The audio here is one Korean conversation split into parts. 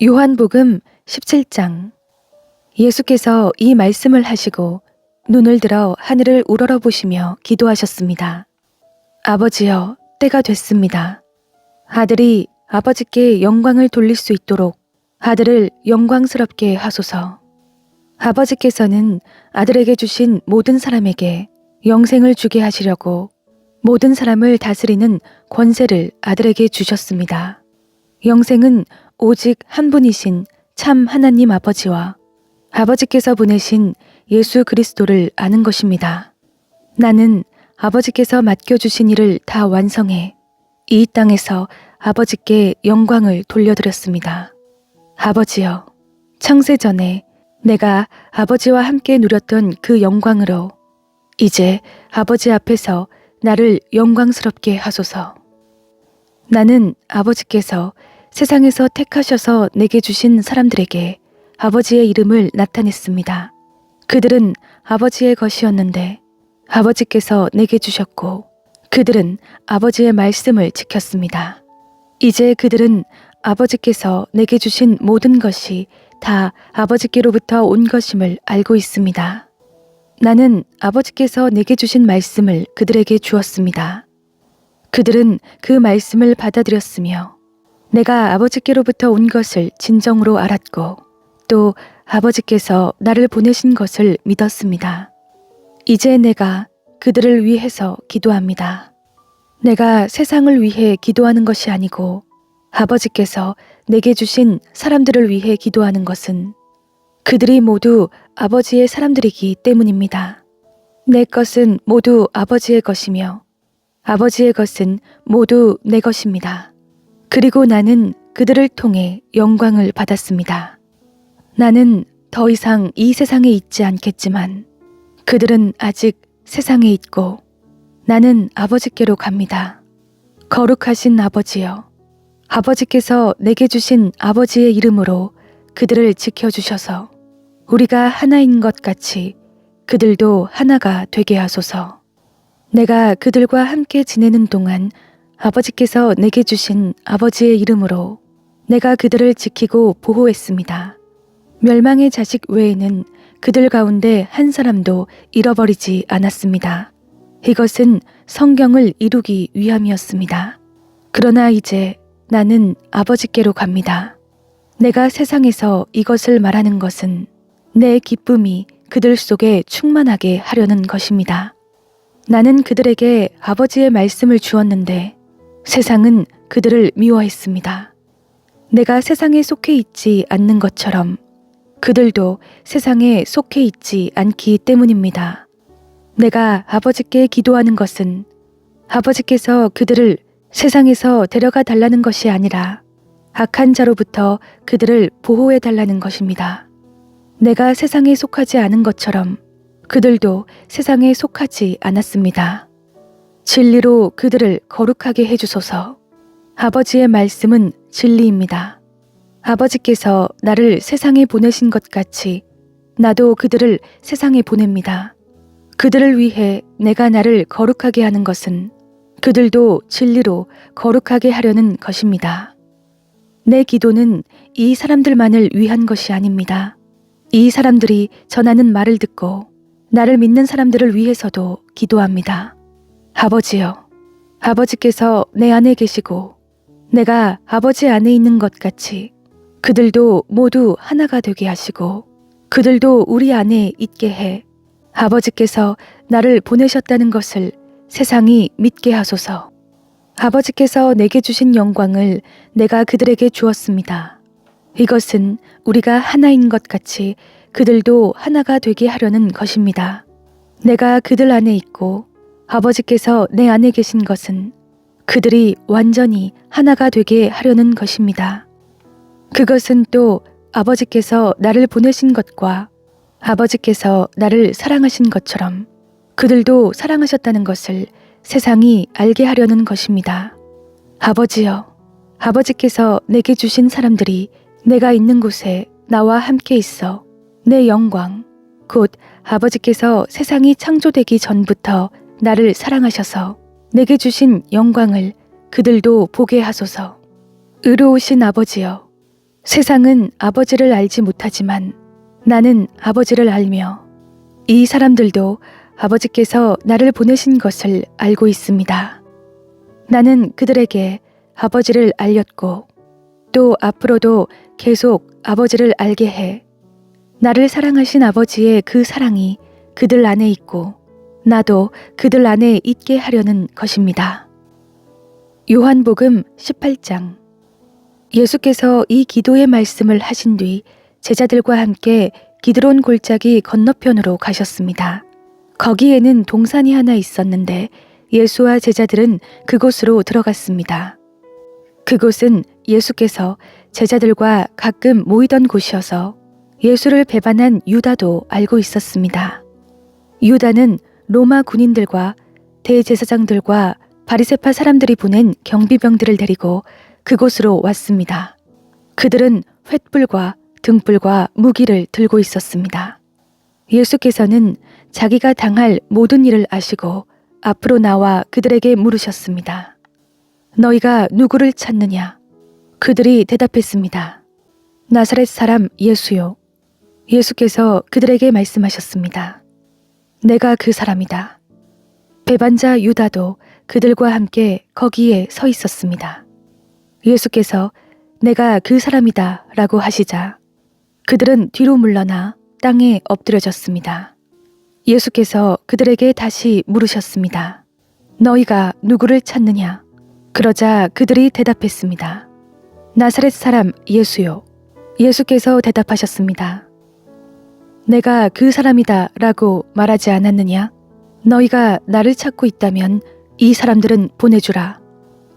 요한복음 17장. 예수께서 이 말씀을 하시고 눈을 들어 하늘을 우러러 보시며 기도하셨습니다. 아버지여, 때가 됐습니다. 아들이 아버지께 영광을 돌릴 수 있도록 아들을 영광스럽게 하소서. 아버지께서는 아들에게 주신 모든 사람에게 영생을 주게 하시려고 모든 사람을 다스리는 권세를 아들에게 주셨습니다. 영생은 오직 한 분이신 참 하나님 아버지와 아버지께서 보내신 예수 그리스도를 아는 것입니다. 나는 아버지께서 맡겨주신 일을 다 완성해 이 땅에서 아버지께 영광을 돌려드렸습니다. 아버지여, 창세 전에 내가 아버지와 함께 누렸던 그 영광으로 이제 아버지 앞에서 나를 영광스럽게 하소서. 나는 아버지께서 세상에서 택하셔서 내게 주신 사람들에게 아버지의 이름을 나타냈습니다. 그들은 아버지의 것이었는데 아버지께서 내게 주셨고 그들은 아버지의 말씀을 지켰습니다. 이제 그들은 아버지께서 내게 주신 모든 것이 다 아버지께로부터 온 것임을 알고 있습니다. 나는 아버지께서 내게 주신 말씀을 그들에게 주었습니다. 그들은 그 말씀을 받아들였으며 내가 아버지께로부터 온 것을 진정으로 알았고 또 아버지께서 나를 보내신 것을 믿었습니다. 이제 내가 그들을 위해서 기도합니다. 내가 세상을 위해 기도하는 것이 아니고 아버지께서 내게 주신 사람들을 위해 기도하는 것은 그들이 모두 아버지의 사람들이기 때문입니다. 내 것은 모두 아버지의 것이며 아버지의 것은 모두 내 것입니다. 그리고 나는 그들을 통해 영광을 받았습니다. 나는 더 이상 이 세상에 있지 않겠지만 그들은 아직 세상에 있고 나는 아버지께로 갑니다. 거룩하신 아버지여, 아버지께서 내게 주신 아버지의 이름으로 그들을 지켜주셔서 우리가 하나인 것 같이 그들도 하나가 되게 하소서. 내가 그들과 함께 지내는 동안 아버지께서 내게 주신 아버지의 이름으로 내가 그들을 지키고 보호했습니다. 멸망의 자식 외에는 그들 가운데 한 사람도 잃어버리지 않았습니다. 이것은 성경을 이루기 위함이었습니다. 그러나 이제 나는 아버지께로 갑니다. 내가 세상에서 이것을 말하는 것은 내 기쁨이 그들 속에 충만하게 하려는 것입니다. 나는 그들에게 아버지의 말씀을 주었는데 세상은 그들을 미워했습니다. 내가 세상에 속해 있지 않는 것처럼 그들도 세상에 속해 있지 않기 때문입니다. 내가 아버지께 기도하는 것은 아버지께서 그들을 세상에서 데려가 달라는 것이 아니라 악한 자로부터 그들을 보호해 달라는 것입니다. 내가 세상에 속하지 않은 것처럼 그들도 세상에 속하지 않았습니다. 진리로 그들을 거룩하게 해주소서. 아버지의 말씀은 진리입니다. 아버지께서 나를 세상에 보내신 것 같이 나도 그들을 세상에 보냅니다. 그들을 위해 내가 나를 거룩하게 하는 것은 그들도 진리로 거룩하게 하려는 것입니다. 내 기도는 이 사람들만을 위한 것이 아닙니다. 이 사람들이 전하는 말을 듣고 나를 믿는 사람들을 위해서도 기도합니다. 아버지여, 아버지께서 내 안에 계시고 내가 아버지 안에 있는 것 같이 그들도 모두 하나가 되게 하시고 그들도 우리 안에 있게 해 아버지께서 나를 보내셨다는 것을 세상이 믿게 하소서. 아버지께서 내게 주신 영광을 내가 그들에게 주었습니다. 이것은 우리가 하나인 것 같이 그들도 하나가 되게 하려는 것입니다. 내가 그들 안에 있고 아버지께서 내 안에 계신 것은 그들이 완전히 하나가 되게 하려는 것입니다. 그것은 또 아버지께서 나를 보내신 것과 아버지께서 나를 사랑하신 것처럼 그들도 사랑하셨다는 것을 세상이 알게 하려는 것입니다. 아버지여, 아버지께서 내게 주신 사람들이 내가 있는 곳에 나와 함께 있어 내 영광, 곧 아버지께서 세상이 창조되기 전부터 나를 사랑하셔서 내게 주신 영광을 그들도 보게 하소서. 의로우신 아버지여, 세상은 아버지를 알지 못하지만 나는 아버지를 알며 이 사람들도 아버지께서 나를 보내신 것을 알고 있습니다. 나는 그들에게 아버지를 알렸고 또 앞으로도 계속 아버지를 알게 해 나를 사랑하신 아버지의 그 사랑이 그들 안에 있고 나도 그들 안에 있게 하려는 것입니다. 요한복음 18장. 예수께서 이 기도의 말씀을 하신 뒤 제자들과 함께 기드론 골짜기 건너편으로 가셨습니다. 거기에는 동산이 하나 있었는데 예수와 제자들은 그곳으로 들어갔습니다. 그곳은 예수께서 제자들과 가끔 모이던 곳이어서 예수를 배반한 유다도 알고 있었습니다. 유다는 로마 군인들과 대제사장들과 바리새파 사람들이 보낸 경비병들을 데리고 그곳으로 왔습니다. 그들은 횃불과 등불과 무기를 들고 있었습니다. 예수께서는 자기가 당할 모든 일을 아시고 앞으로 나와 그들에게 물으셨습니다. 너희가 누구를 찾느냐? 그들이 대답했습니다. 나사렛 사람 예수요. 예수께서 그들에게 말씀하셨습니다. 내가 그 사람이다. 배반자 유다도 그들과 함께 거기에 서 있었습니다. 예수께서 내가 그 사람이다 라고 하시자 그들은 뒤로 물러나 땅에 엎드려졌습니다. 예수께서 그들에게 다시 물으셨습니다. 너희가 누구를 찾느냐? 그러자 그들이 대답했습니다. 나사렛 사람 예수요. 예수께서 대답하셨습니다. 내가 그 사람이다 라고 말하지 않았느냐? 너희가 나를 찾고 있다면 이 사람들은 보내주라.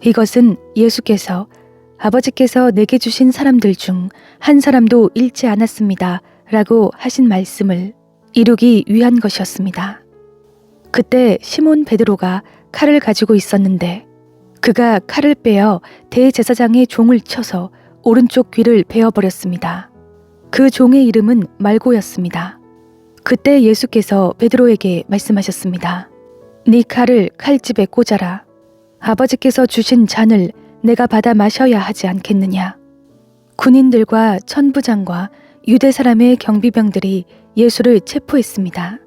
이것은 예수께서 아버지께서 내게 주신 사람들 중 한 사람도 잃지 않았습니다 라고 하신 말씀을 이루기 위한 것이었습니다. 그때 시몬 베드로가 칼을 가지고 있었는데 그가 칼을 빼어 대제사장의 종을 쳐서 오른쪽 귀를 베어버렸습니다. 그 종의 이름은 말고였습니다. 그때 예수께서 베드로에게 말씀하셨습니다. 네 칼을 칼집에 꽂아라. 아버지께서 주신 잔을 내가 받아 마셔야 하지 않겠느냐. 군인들과 천부장과 유대 사람의 경비병들이 예수를 체포했습니다.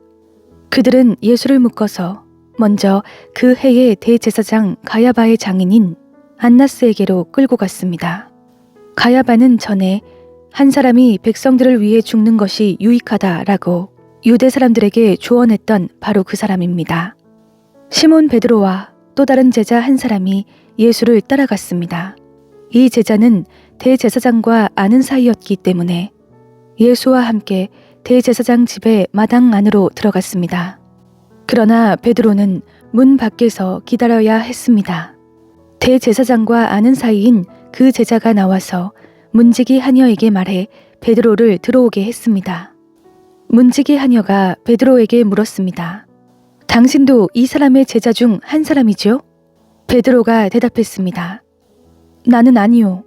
그들은 예수를 묶어서 먼저 그 해의 대제사장 가야바의 장인인 안나스에게로 끌고 갔습니다. 가야바는 전에 한 사람이 백성들을 위해 죽는 것이 유익하다라고 유대 사람들에게 조언했던 바로 그 사람입니다. 시몬 베드로와 또 다른 제자 한 사람이 예수를 따라갔습니다. 이 제자는 대제사장과 아는 사이였기 때문에 예수와 함께 대제사장 집의 마당 안으로 들어갔습니다. 그러나 베드로는 문 밖에서 기다려야 했습니다. 대제사장과 아는 사이인 그 제자가 나와서 문지기 하녀에게 말해 베드로를 들어오게 했습니다. 문지기 하녀가 베드로에게 물었습니다. 당신도 이 사람의 제자 중 한 사람이죠? 베드로가 대답했습니다. 나는 아니요.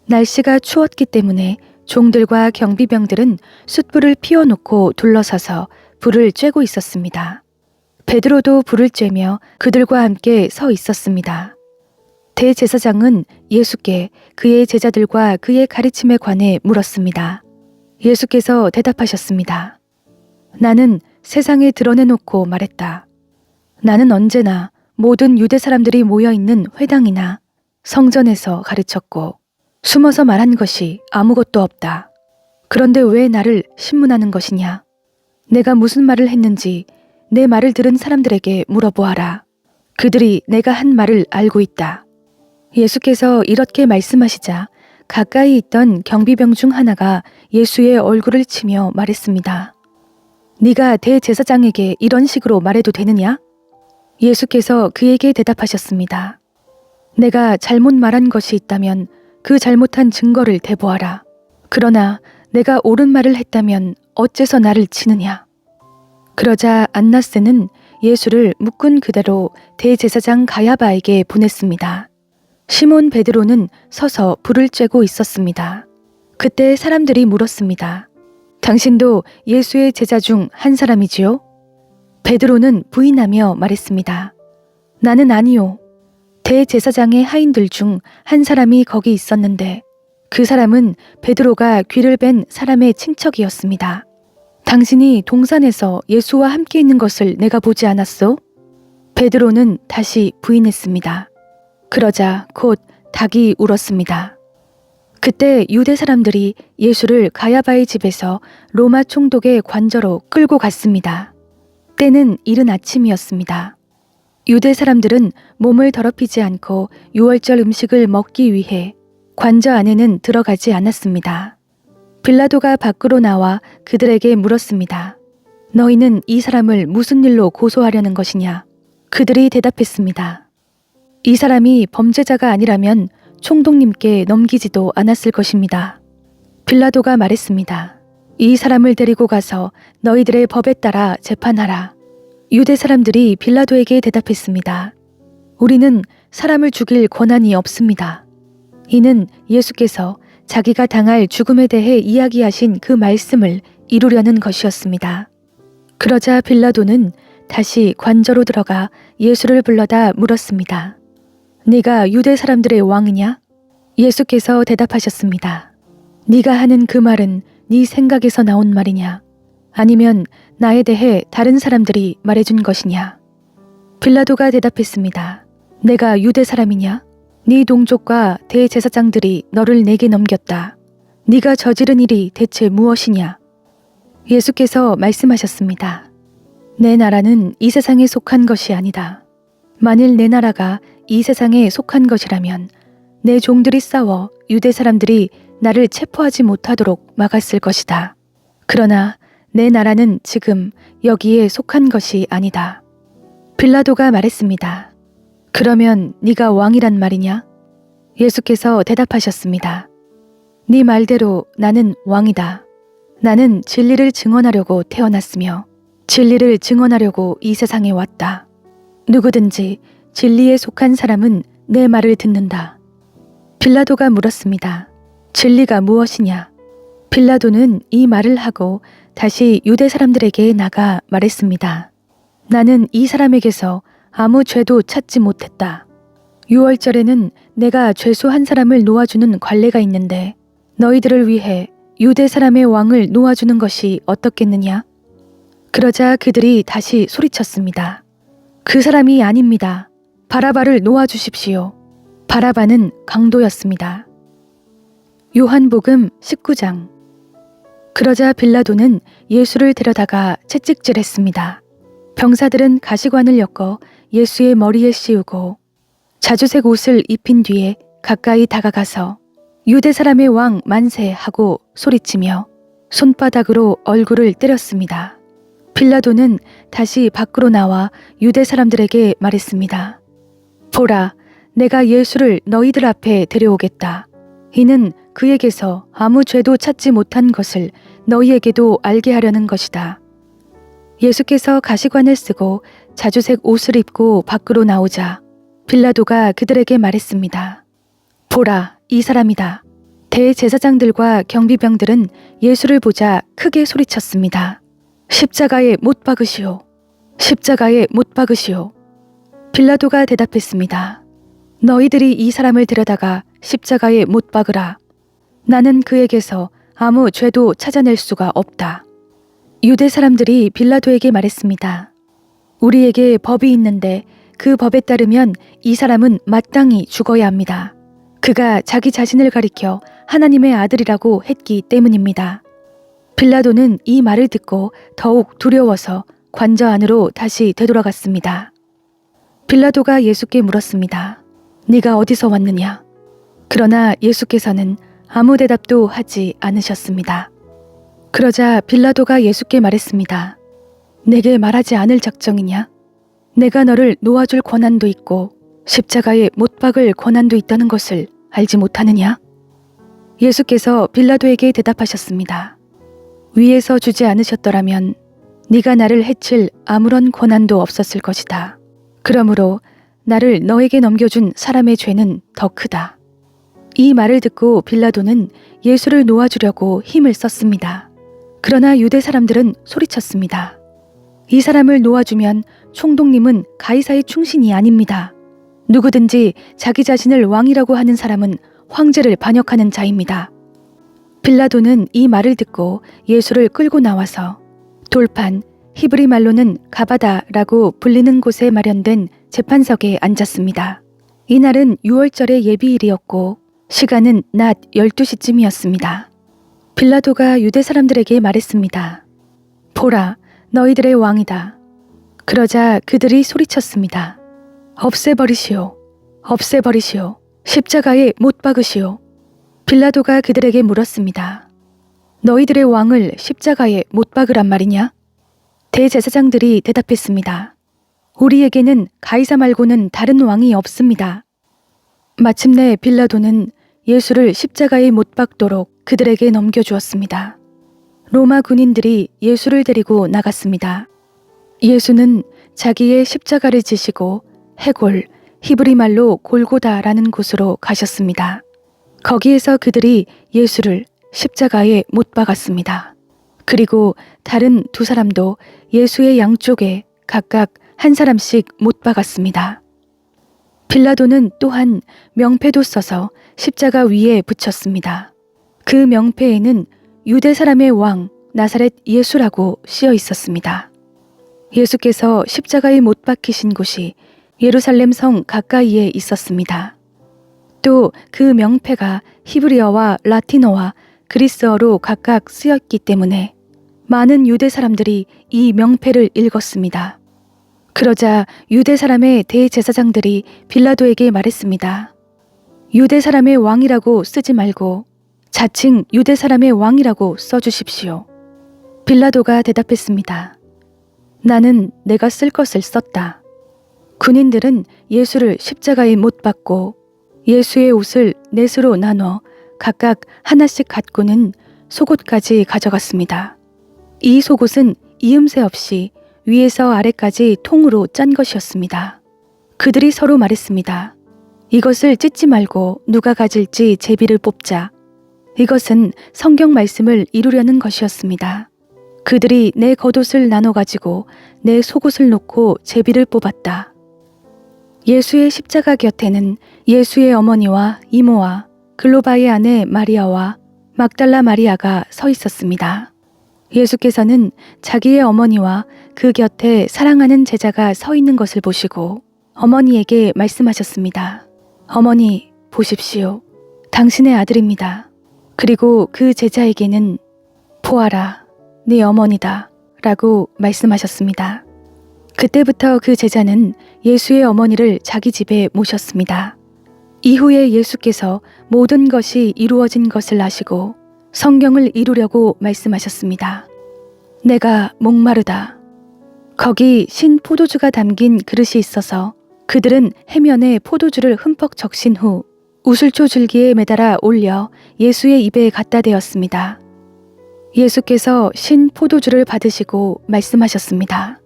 날씨가 추웠기 때문에 종들과 경비병들은 숯불을 피워놓고 둘러서서 불을 쬐고 있었습니다. 베드로도 불을 쬐며 그들과 함께 서 있었습니다. 대제사장은 예수께 그의 제자들과 그의 가르침에 관해 물었습니다. 예수께서 대답하셨습니다. 나는 세상에 드러내놓고 말했다. 나는 언제나 모든 유대 사람들이 모여있는 회당이나 성전에서 가르쳤고 숨어서 말한 것이 아무것도 없다. 그런데 왜 나를 신문하는 것이냐? 내가 무슨 말을 했는지 내 말을 들은 사람들에게 물어보아라. 그들이 내가 한 말을 알고 있다. 예수께서 이렇게 말씀하시자 가까이 있던 경비병 중 하나가 예수의 얼굴을 치며 말했습니다. 네가 대제사장에게 이런 식으로 말해도 되느냐? 예수께서 그에게 대답하셨습니다. 내가 잘못 말한 것이 있다면 그 잘못한 증거를 대보아라. 그러나 내가 옳은 말을 했다면 어째서 나를 치느냐? 그러자 안나스는 예수를 묶은 그대로 대제사장 가야바에게 보냈습니다. 시몬 베드로는 서서 불을 쬐고 있었습니다. 그때 사람들이 물었습니다. 당신도 예수의 제자 중 한 사람이지요? 베드로는 부인하며 말했습니다. 나는 아니요. 대제사장의 하인들 중 한 사람이 거기 있었는데 그 사람은 베드로가 귀를 뺀 사람의 친척이었습니다. 당신이 동산에서 예수와 함께 있는 것을 내가 보지 않았소? 베드로는 다시 부인했습니다. 그러자 곧 닭이 울었습니다. 그때 유대 사람들이 예수를 가야바의 집에서 로마 총독의 관저로 끌고 갔습니다. 때는 이른 아침이었습니다. 유대 사람들은 몸을 더럽히지 않고 유월절 음식을 먹기 위해 관저 안에는 들어가지 않았습니다. 빌라도가 밖으로 나와 그들에게 물었습니다. 너희는 이 사람을 무슨 일로 고소하려는 것이냐? 그들이 대답했습니다. 이 사람이 범죄자가 아니라면 총독님께 넘기지도 않았을 것입니다. 빌라도가 말했습니다. 이 사람을 데리고 가서 너희들의 법에 따라 재판하라. 유대 사람들이 빌라도에게 대답했습니다. 우리는 사람을 죽일 권한이 없습니다. 이는 예수께서 자기가 당할 죽음에 대해 이야기하신 그 말씀을 이루려는 것이었습니다. 그러자 빌라도는 다시 관저로 들어가 예수를 불러다 물었습니다. 네가 유대 사람들의 왕이냐? 예수께서 대답하셨습니다. 네가 하는 그 말은 네 생각에서 나온 말이냐? 아니면 나에 대해 다른 사람들이 말해준 것이냐? 빌라도가 대답했습니다. 내가 유대 사람이냐? 네 동족과 대제사장들이 너를 내게 넘겼다. 네가 저지른 일이 대체 무엇이냐? 예수께서 말씀하셨습니다. 내 나라는 이 세상에 속한 것이 아니다. 만일 내 나라가 이 세상에 속한 것이라면 내 종들이 싸워 유대 사람들이 나를 체포하지 못하도록 막았을 것이다. 그러나 내 나라는 지금 여기에 속한 것이 아니다. 빌라도가 말했습니다. 그러면 네가 왕이란 말이냐? 예수께서 대답하셨습니다. 네 말대로 나는 왕이다. 나는 진리를 증언하려고 태어났으며 진리를 증언하려고 이 세상에 왔다. 누구든지 진리에 속한 사람은 내 말을 듣는다. 빌라도가 물었습니다. 진리가 무엇이냐? 빌라도는 이 말을 하고 다시 유대 사람들에게 나가 말했습니다. 나는 이 사람에게서 아무 죄도 찾지 못했다. 유월절에는 내가 죄수 한 사람을 놓아주는 관례가 있는데 너희들을 위해 유대 사람의 왕을 놓아주는 것이 어떻겠느냐? 그러자 그들이 다시 소리쳤습니다. 그 사람이 아닙니다. 바라바를 놓아주십시오. 바라바는 강도였습니다. 요한복음 19장. 그러자 빌라도는 예수를 데려다가 채찍질했습니다. 병사들은 가시관을 엮어 예수의 머리에 씌우고 자주색 옷을 입힌 뒤에 가까이 다가가서 유대 사람의 왕 만세 하고 소리치며 손바닥으로 얼굴을 때렸습니다. 빌라도는 다시 밖으로 나와 유대 사람들에게 말했습니다. 보라, 내가 예수를 너희들 앞에 데려오겠다. 이는 그에게서 아무 죄도 찾지 못한 것을 너희에게도 알게 하려는 것이다. 예수께서 가시관을 쓰고 자주색 옷을 입고 밖으로 나오자 빌라도가 그들에게 말했습니다. 보라, 이 사람이다. 대제사장들과 경비병들은 예수를 보자 크게 소리쳤습니다. 십자가에 못 박으시오. 십자가에 못 박으시오. 빌라도가 대답했습니다. 너희들이 이 사람을 데려다가 십자가에 못 박으라. 나는 그에게서 아무 죄도 찾아낼 수가 없다. 유대 사람들이 빌라도에게 말했습니다. 우리에게 법이 있는데 그 법에 따르면 이 사람은 마땅히 죽어야 합니다. 그가 자기 자신을 가리켜 하나님의 아들이라고 했기 때문입니다. 빌라도는 이 말을 듣고 더욱 두려워서 관저 안으로 다시 되돌아갔습니다. 빌라도가 예수께 물었습니다. 네가 어디서 왔느냐? 그러나 예수께서는 아무 대답도 하지 않으셨습니다. 그러자 빌라도가 예수께 말했습니다. 내게 말하지 않을 작정이냐? 내가 너를 놓아줄 권한도 있고 십자가에 못 박을 권한도 있다는 것을 알지 못하느냐? 예수께서 빌라도에게 대답하셨습니다. 위에서 주지 않으셨더라면 네가 나를 해칠 아무런 권한도 없었을 것이다. 그러므로 나를 너에게 넘겨준 사람의 죄는 더 크다. 이 말을 듣고 빌라도는 예수를 놓아주려고 힘을 썼습니다. 그러나 유대 사람들은 소리쳤습니다. 이 사람을 놓아주면 총독님은 가이사의 충신이 아닙니다. 누구든지 자기 자신을 왕이라고 하는 사람은 황제를 반역하는 자입니다. 빌라도는 이 말을 듣고 예수를 끌고 나와서 돌판, 히브리 말로는 가바다라고 불리는 곳에 마련된 재판석에 앉았습니다. 이날은 6월절의 예비일이었고 시간은 낮 12시쯤이었습니다. 빌라도가 유대 사람들에게 말했습니다. 보라, 너희들의 왕이다. 그러자 그들이 소리쳤습니다. 없애버리시오. 없애버리시오. 십자가에 못 박으시오. 빌라도가 그들에게 물었습니다. 너희들의 왕을 십자가에 못 박으란 말이냐? 대제사장들이 대답했습니다. 우리에게는 가이사 말고는 다른 왕이 없습니다. 마침내 빌라도는 예수를 십자가에 못 박도록 그들에게 넘겨주었습니다. 로마 군인들이 예수를 데리고 나갔습니다. 예수는 자기의 십자가를 지시고 해골, 히브리 말로 골고다라는 곳으로 가셨습니다. 거기에서 그들이 예수를 십자가에 못 박았습니다. 그리고 다른 두 사람도 예수의 양쪽에 각각 한 사람씩 못 박았습니다. 빌라도는 또한 명패도 써서 십자가 위에 붙였습니다. 그 명패에는 유대 사람의 왕 나사렛 예수라고 쓰여 있었습니다. 예수께서 십자가에 못 박히신 곳이 예루살렘 성 가까이에 있었습니다. 또 그 명패가 히브리어와 라틴어와 그리스어로 각각 쓰였기 때문에 많은 유대 사람들이 이 명패를 읽었습니다. 그러자 유대 사람의 대제사장들이 빌라도에게 말했습니다. 유대 사람의 왕이라고 쓰지 말고 자칭 유대 사람의 왕이라고 써주십시오. 빌라도가 대답했습니다. 나는 내가 쓸 것을 썼다. 군인들은 예수를 십자가에 못 박고 예수의 옷을 넷으로 나눠 각각 하나씩 갖고는 속옷까지 가져갔습니다. 이 속옷은 이음새 없이 위에서 아래까지 통으로 짠 것이었습니다. 그들이 서로 말했습니다. 이것을 찢지 말고 누가 가질지 제비를 뽑자. 이것은 성경 말씀을 이루려는 것이었습니다. 그들이 내 겉옷을 나눠 가지고 내 속옷을 놓고 제비를 뽑았다. 예수의 십자가 곁에는 예수의 어머니와 이모와 글로바의 아내 마리아와 막달라 마리아가 서 있었습니다. 예수께서는 자기의 어머니와 그 곁에 사랑하는 제자가 서 있는 것을 보시고 어머니에게 말씀하셨습니다. 어머니, 보십시오. 당신의 아들입니다. 그리고 그 제자에게는 보아라, 네 어머니다 라고 말씀하셨습니다. 그때부터 그 제자는 예수의 어머니를 자기 집에 모셨습니다. 이후에 예수께서 모든 것이 이루어진 것을 아시고 성경을 이루려고 말씀하셨습니다. 내가 목마르다. 거기 신 포도주가 담긴 그릇이 있어서 그들은 해면에 포도주를 흠뻑 적신 후 우슬초 줄기에 매달아 올려 예수의 입에 갖다 대었습니다. 예수께서 신 포도주를 받으시고 말씀하셨습니다.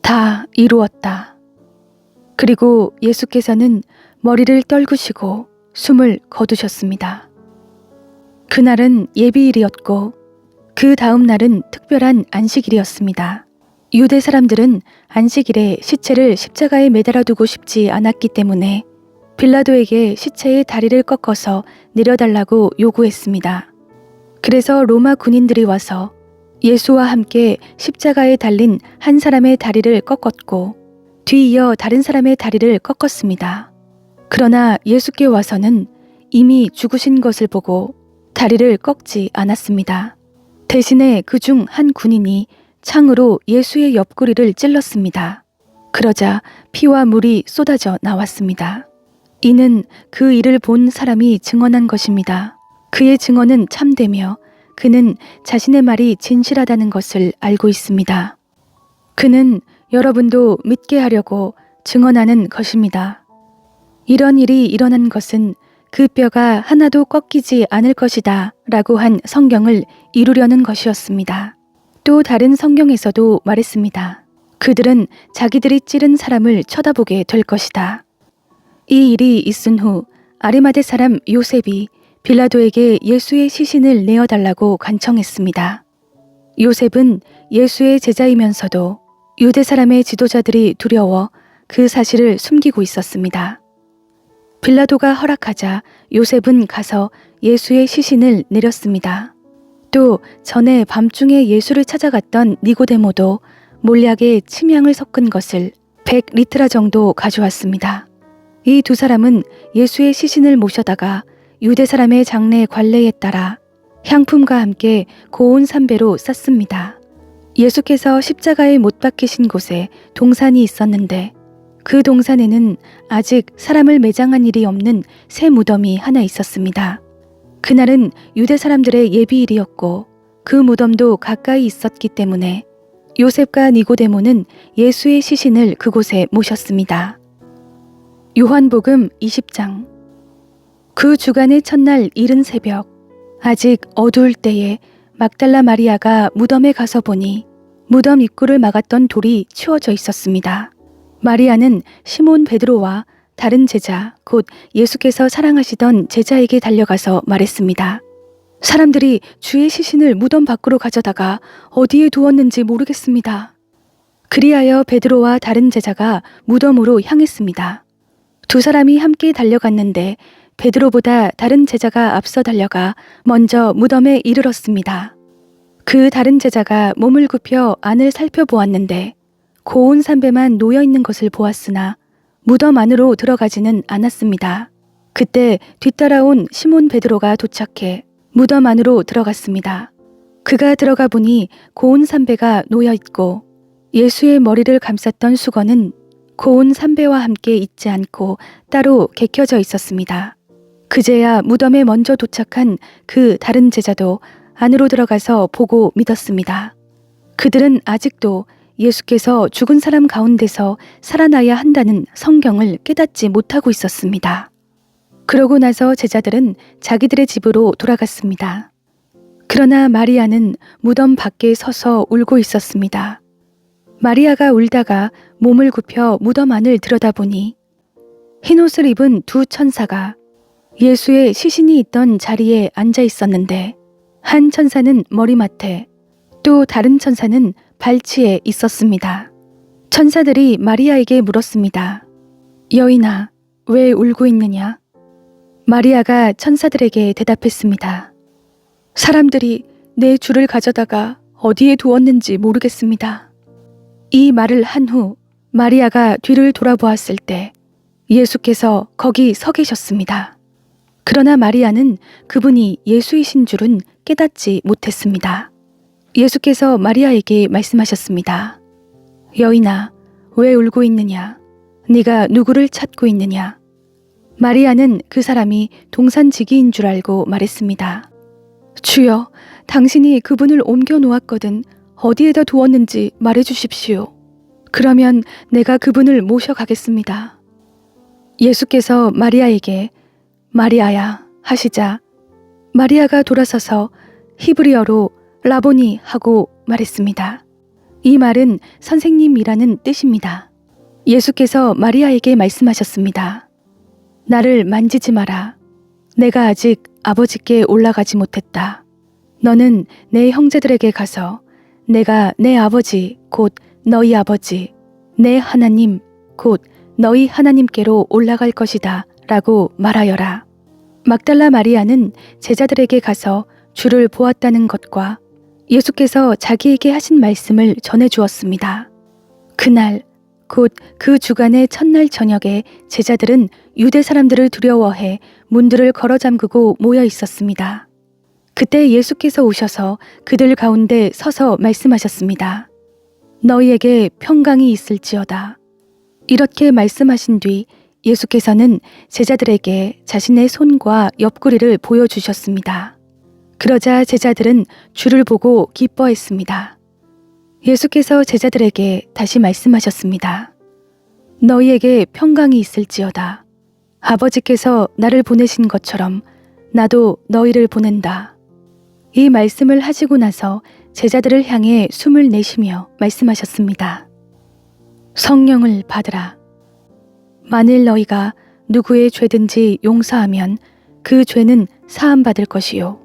다 이루었다. 그리고 예수께서는 머리를 떨구시고 숨을 거두셨습니다. 그날은 예비일이었고 그 다음 날은 특별한 안식일이었습니다. 유대 사람들은 안식일에 시체를 십자가에 매달아 두고 싶지 않았기 때문에 빌라도에게 시체의 다리를 꺾어서 내려달라고 요구했습니다. 그래서 로마 군인들이 와서 예수와 함께 십자가에 달린 한 사람의 다리를 꺾었고 뒤이어 다른 사람의 다리를 꺾었습니다. 그러나 예수께 와서는 이미 죽으신 것을 보고 다리를 꺾지 않았습니다. 대신에 그중 한 군인이 창으로 예수의 옆구리를 찔렀습니다. 그러자 피와 물이 쏟아져 나왔습니다. 이는 그 일을 본 사람이 증언한 것입니다. 그의 증언은 참되며 그는 자신의 말이 진실하다는 것을 알고 있습니다. 그는 여러분도 믿게 하려고 증언하는 것입니다. 이런 일이 일어난 것은 그 뼈가 하나도 꺾이지 않을 것이다 라고 한 성경을 이루려는 것이었습니다. 또 다른 성경에서도 말했습니다. 그들은 자기들이 찌른 사람을 쳐다보게 될 것이다. 이 일이 있은 후 아리마대 사람 요셉이 빌라도에게 예수의 시신을 내어달라고 간청했습니다. 요셉은 예수의 제자이면서도 유대 사람의 지도자들이 두려워 그 사실을 숨기고 있었습니다. 빌라도가 허락하자 요셉은 가서 예수의 시신을 내렸습니다. 또 전에 밤중에 예수를 찾아갔던 니고데모도 몰약에 침향을 섞은 것을 100리트라 정도 가져왔습니다. 이 두 사람은 예수의 시신을 모셔다가 유대 사람의 장례 관례에 따라 향품과 함께 고운 삼배로 쌌습니다. 예수께서 십자가에 못 박히신 곳에 동산이 있었는데 그 동산에는 아직 사람을 매장한 일이 없는 새 무덤이 하나 있었습니다. 그날은 유대 사람들의 예비일이었고 그 무덤도 가까이 있었기 때문에 요셉과 니고데모는 예수의 시신을 그곳에 모셨습니다. 요한복음 20장. 그 주간의 첫날 이른 새벽, 아직 어두울 때에 막달라 마리아가 무덤에 가서 보니 무덤 입구를 막았던 돌이 치워져 있었습니다. 마리아는 시몬 베드로와 다른 제자, 곧 예수께서 사랑하시던 제자에게 달려가서 말했습니다. 사람들이 주의 시신을 무덤 밖으로 가져다가 어디에 두었는지 모르겠습니다. 그리하여 베드로와 다른 제자가 무덤으로 향했습니다. 두 사람이 함께 달려갔는데 베드로보다 다른 제자가 앞서 달려가 먼저 무덤에 이르렀습니다. 그 다른 제자가 몸을 굽혀 안을 살펴보았는데 고운 삼배만 놓여 있는 것을 보았으나 무덤 안으로 들어가지는 않았습니다. 그때 뒤따라온 시몬 베드로가 도착해 무덤 안으로 들어갔습니다. 그가 들어가 보니 고운 삼배가 놓여 있고 예수의 머리를 감쌌던 수건은 고운 삼배와 함께 있지 않고 따로 개켜져 있었습니다. 그제야 무덤에 먼저 도착한 그 다른 제자도 안으로 들어가서 보고 믿었습니다. 그들은 아직도 예수께서 죽은 사람 가운데서 살아나야 한다는 성경을 깨닫지 못하고 있었습니다. 그러고 나서 제자들은 자기들의 집으로 돌아갔습니다. 그러나 마리아는 무덤 밖에 서서 울고 있었습니다. 마리아가 울다가 몸을 굽혀 무덤 안을 들여다보니 흰옷을 입은 두 천사가 예수의 시신이 있던 자리에 앉아 있었는데 한 천사는 머리맡에 또 다른 천사는 발치에 있었습니다. 천사들이 마리아에게 물었습니다. 여인아, 왜 울고 있느냐? 마리아가 천사들에게 대답했습니다. 사람들이 내 주를 가져다가 어디에 두었는지 모르겠습니다. 이 말을 한 후 마리아가 뒤를 돌아보았을 때 예수께서 거기 서 계셨습니다. 그러나 마리아는 그분이 예수이신 줄은 깨닫지 못했습니다. 예수께서 마리아에게 말씀하셨습니다. 여인아, 왜 울고 있느냐? 네가 누구를 찾고 있느냐? 마리아는 그 사람이 동산지기인 줄 알고 말했습니다. 주여, 당신이 그분을 옮겨 놓았거든 어디에다 두었는지 말해 주십시오. 그러면 내가 그분을 모셔가겠습니다. 예수께서 마리아에게 마리아야 하시자 마리아가 돌아서서 히브리어로 라보니 하고 말했습니다. 이 말은 선생님이라는 뜻입니다. 예수께서 마리아에게 말씀하셨습니다. 나를 만지지 마라. 내가 아직 아버지께 올라가지 못했다. 너는 내 형제들에게 가서 내가 내 아버지 곧 너희 아버지, 내 하나님 곧 너희 하나님께로 올라갈 것이다 라고 말하여라. 막달라 마리아는 제자들에게 가서 주를 보았다는 것과 예수께서 자기에게 하신 말씀을 전해 주었습니다. 그날 곧 그 주간의 첫날 저녁에 제자들은 유대 사람들을 두려워해 문들을 걸어 잠그고 모여 있었습니다. 그때 예수께서 오셔서 그들 가운데 서서 말씀하셨습니다. 너희에게 평강이 있을지어다. 이렇게 말씀하신 뒤 예수께서는 제자들에게 자신의 손과 옆구리를 보여주셨습니다. 그러자 제자들은 주를 보고 기뻐했습니다. 예수께서 제자들에게 다시 말씀하셨습니다. 너희에게 평강이 있을지어다. 아버지께서 나를 보내신 것처럼 나도 너희를 보낸다. 이 말씀을 하시고 나서 제자들을 향해 숨을 내쉬며 말씀하셨습니다. 성령을 받으라. 만일 너희가 누구의 죄든지 용서하면 그 죄는 사함받을 것이요.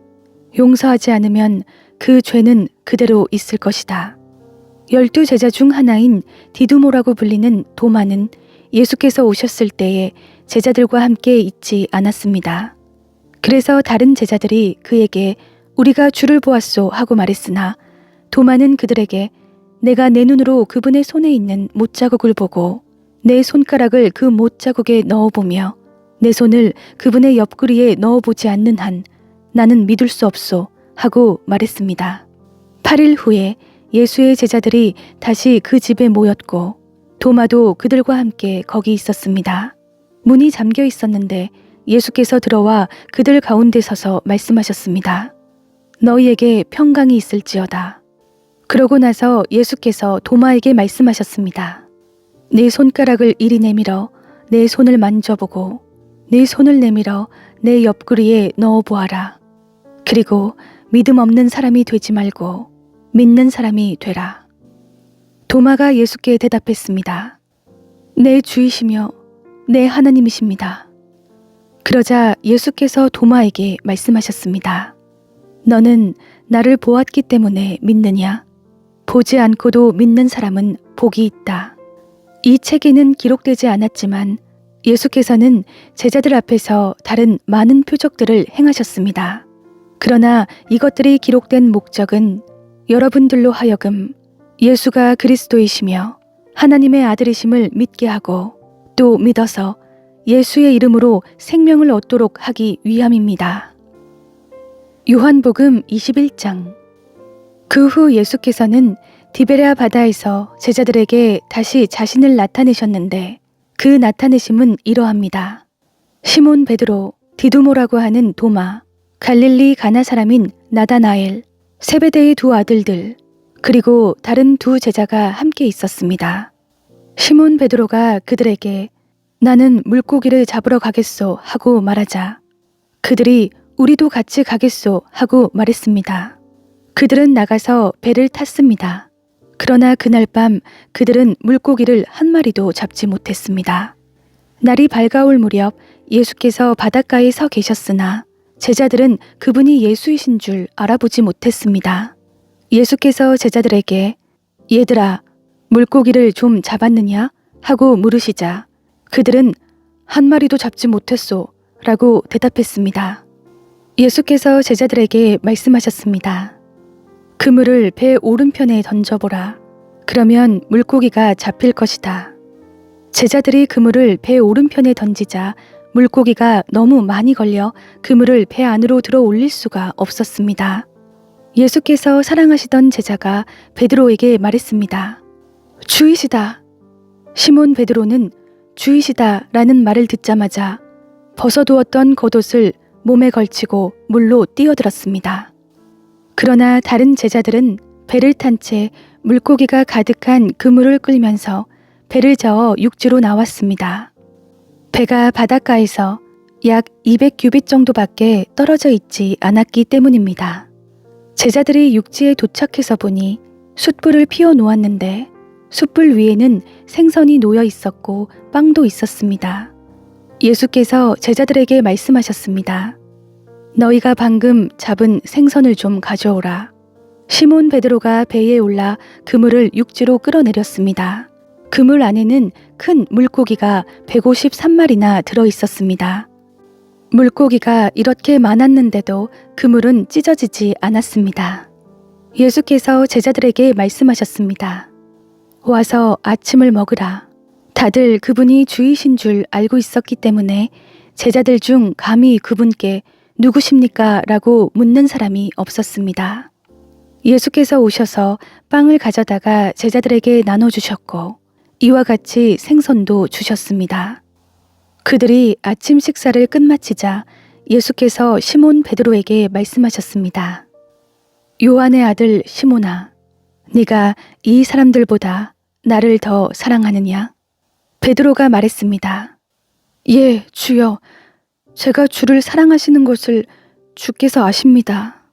용서하지 않으면 그 죄는 그대로 있을 것이다. 12 제자 중 하나인 디두모라고 불리는 도마는 예수께서 오셨을 때에 제자들과 함께 있지 않았습니다. 그래서 다른 제자들이 그에게 우리가 주를 보았소 하고 말했으나 도마는 그들에게 내가 내 눈으로 그분의 손에 있는 못자국을 보고 내 손가락을 그 못자국에 넣어보며 내 손을 그분의 옆구리에 넣어보지 않는 한 나는 믿을 수 없소 하고 말했습니다. 8일 후에 예수의 제자들이 다시 그 집에 모였고 도마도 그들과 함께 거기 있었습니다. 문이 잠겨 있었는데 예수께서 들어와 그들 가운데 서서 말씀하셨습니다. 너희에게 평강이 있을지어다. 그러고 나서 예수께서 도마에게 말씀하셨습니다. 네 손가락을 이리 내밀어 내 손을 만져보고 네 손을 내밀어 내 옆구리에 넣어보아라. 그리고 믿음 없는 사람이 되지 말고 믿는 사람이 되라. 도마가 예수께 대답했습니다. 내 주이시며 내 하나님이십니다. 그러자 예수께서 도마에게 말씀하셨습니다. 너는 나를 보았기 때문에 믿느냐? 보지 않고도 믿는 사람은 복이 있다. 이 책에는 기록되지 않았지만 예수께서는 제자들 앞에서 다른 많은 표적들을 행하셨습니다. 그러나 이것들이 기록된 목적은 여러분들로 하여금 예수가 그리스도이시며 하나님의 아들이심을 믿게 하고 또 믿어서 예수의 이름으로 생명을 얻도록 하기 위함입니다. 요한복음 21장. 그 후 예수께서는 디베랴 바다에서 제자들에게 다시 자신을 나타내셨는데 그 나타내심은 이러합니다. 시몬 베드로, 디두모라고 하는 도마, 갈릴리 가나 사람인 나다나엘, 세베대의 두 아들들, 그리고 다른 두 제자가 함께 있었습니다. 시몬 베드로가 그들에게 나는 물고기를 잡으러 가겠소 하고 말하자 그들이 우리도 같이 가겠소 하고 말했습니다. 그들은 나가서 배를 탔습니다. 그러나 그날 밤 그들은 물고기를 한 마리도 잡지 못했습니다. 날이 밝아올 무렵 예수께서 바닷가에 서 계셨으나 제자들은 그분이 예수이신 줄 알아보지 못했습니다. 예수께서 제자들에게 얘들아 물고기를 좀 잡았느냐 하고 물으시자 그들은 한 마리도 잡지 못했소 라고 대답했습니다. 예수께서 제자들에게 말씀하셨습니다. 그물을 배 오른편에 던져보라. 그러면 물고기가 잡힐 것이다. 제자들이 그물을 배 오른편에 던지자 물고기가 너무 많이 걸려 그물을 배 안으로 들어 올릴 수가 없었습니다. 예수께서 사랑하시던 제자가 베드로에게 말했습니다. 주이시다. 시몬 베드로는 주이시다 라는 말을 듣자마자 벗어두었던 겉옷을 몸에 걸치고 물로 뛰어들었습니다. 그러나 다른 제자들은 배를 탄 채 물고기가 가득한 그물을 끌면서 배를 저어 육지로 나왔습니다. 배가 바닷가에서 약 200규빗 정도밖에 떨어져 있지 않았기 때문입니다. 제자들이 육지에 도착해서 보니 숯불을 피워 놓았는데 숯불 위에는 생선이 놓여 있었고 빵도 있었습니다. 예수께서 제자들에게 말씀하셨습니다. 너희가 방금 잡은 생선을 좀 가져오라. 시몬 베드로가 배에 올라 그물을 육지로 끌어내렸습니다. 그물 안에는 큰 물고기가 153마리나 들어 있었습니다. 물고기가 이렇게 많았는데도 그물은 찢어지지 않았습니다. 예수께서 제자들에게 말씀하셨습니다. 와서 아침을 먹으라. 다들 그분이 주이신 줄 알고 있었기 때문에 제자들 중 감히 그분께 누구십니까? 라고 묻는 사람이 없었습니다. 예수께서 오셔서 빵을 가져다가 제자들에게 나눠주셨고 이와 같이 생선도 주셨습니다. 그들이 아침 식사를 끝마치자 예수께서 시몬 베드로에게 말씀하셨습니다. 요한의 아들 시몬아, 네가 이 사람들보다 나를 더 사랑하느냐? 베드로가 말했습니다. 예, 주여, 제가 주를 사랑하시는 것을 주께서 아십니다.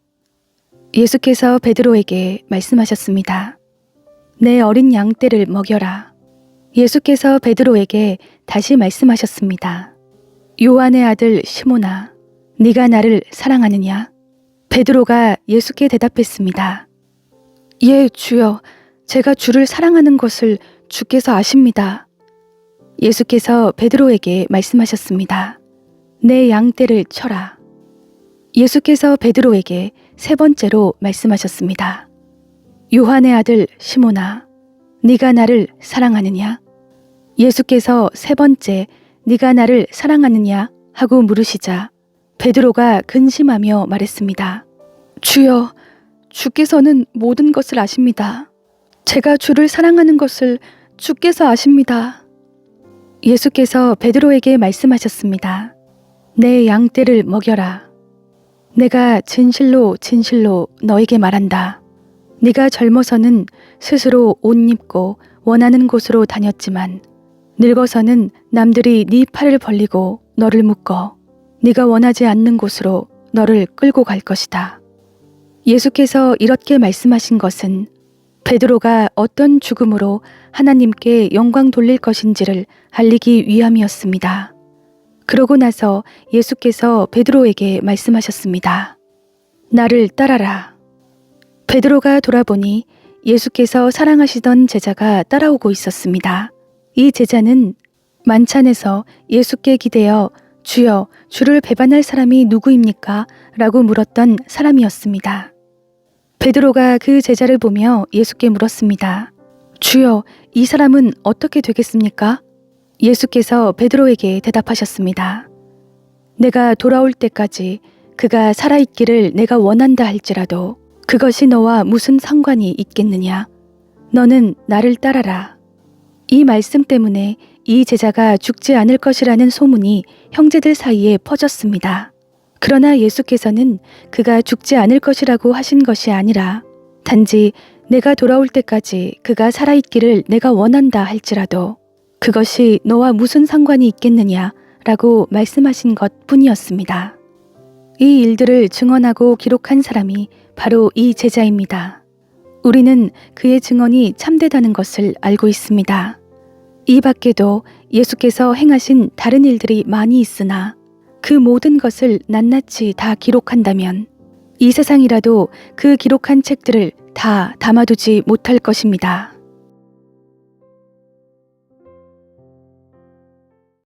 예수께서 베드로에게 말씀하셨습니다. 내 어린 양떼를 먹여라. 예수께서 베드로에게 다시 말씀하셨습니다. 요한의 아들 시몬아, 네가 나를 사랑하느냐? 베드로가 예수께 대답했습니다. 예, 주여, 제가 주를 사랑하는 것을 주께서 아십니다. 예수께서 베드로에게 말씀하셨습니다. 내 양떼를 쳐라. 예수께서 베드로에게 세 번째로 말씀하셨습니다. 요한의 아들 시몬아, 네가 나를 사랑하느냐? 예수께서 세 번째 네가 나를 사랑하느냐 하고 물으시자 베드로가 근심하며 말했습니다. 주여, 주께서는 모든 것을 아십니다. 제가 주를 사랑하는 것을 주께서 아십니다. 예수께서 베드로에게 말씀하셨습니다. 내 양떼를 먹여라. 내가 진실로 진실로 너에게 말한다. 네가 젊어서는 스스로 옷 입고 원하는 곳으로 다녔지만 늙어서는 남들이 네 팔을 벌리고 너를 묶어 네가 원하지 않는 곳으로 너를 끌고 갈 것이다. 예수께서 이렇게 말씀하신 것은 베드로가 어떤 죽음으로 하나님께 영광 돌릴 것인지를 알리기 위함이었습니다. 그러고 나서 예수께서 베드로에게 말씀하셨습니다. 나를 따라라. 베드로가 돌아보니 예수께서 사랑하시던 제자가 따라오고 있었습니다. 이 제자는 만찬에서 예수께 기대어 주여, 주를 배반할 사람이 누구입니까? 라고 물었던 사람이었습니다. 베드로가 그 제자를 보며 예수께 물었습니다. 주여, 이 사람은 어떻게 되겠습니까? 예수께서 베드로에게 대답하셨습니다. 내가 돌아올 때까지 그가 살아있기를 내가 원한다 할지라도 그것이 너와 무슨 상관이 있겠느냐? 너는 나를 따라라. 이 말씀 때문에 이 제자가 죽지 않을 것이라는 소문이 형제들 사이에 퍼졌습니다. 그러나 예수께서는 그가 죽지 않을 것이라고 하신 것이 아니라 단지 내가 돌아올 때까지 그가 살아있기를 내가 원한다 할지라도 그것이 너와 무슨 상관이 있겠느냐 라고 말씀하신 것 뿐이었습니다. 이 일들을 증언하고 기록한 사람이 바로 이 제자입니다. 우리는 그의 증언이 참되다는 것을 알고 있습니다. 이 밖에도 예수께서 행하신 다른 일들이 많이 있으나 그 모든 것을 낱낱이 다 기록한다면 이 세상이라도 그 기록한 책들을 다 담아두지 못할 것입니다.